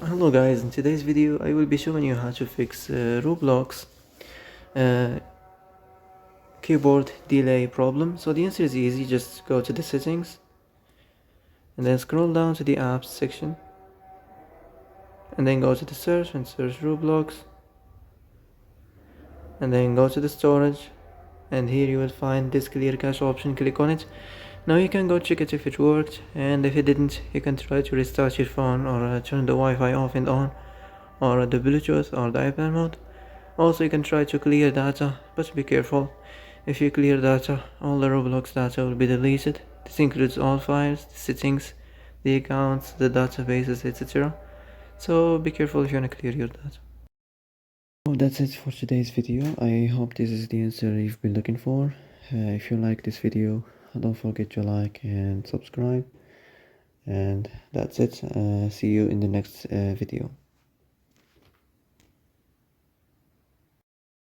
Hello guys, in today's video I will be showing you how to fix Roblox uh, keyboard delay problem. So the answer is easy, just go to the settings and then scroll down to the apps section and then go to the search and search Roblox and then go to the storage, and here you will find this clear cache option. Click on it. Now you can go check it if it worked, and if it didn't you can try to restart your phone or turn the Wi-Fi off and on, or the Bluetooth or the iPad mode. Also you can try to clear data, but be careful. If you clear data, all the Roblox data will be deleted. This includes all files, the settings, the accounts, the databases, etc. So be careful if you want to clear your data. Oh, that's it for today's video. I hope this is the answer you've been looking for. If you like this video, don't forget to like and subscribe. And that's it. See you in the next video.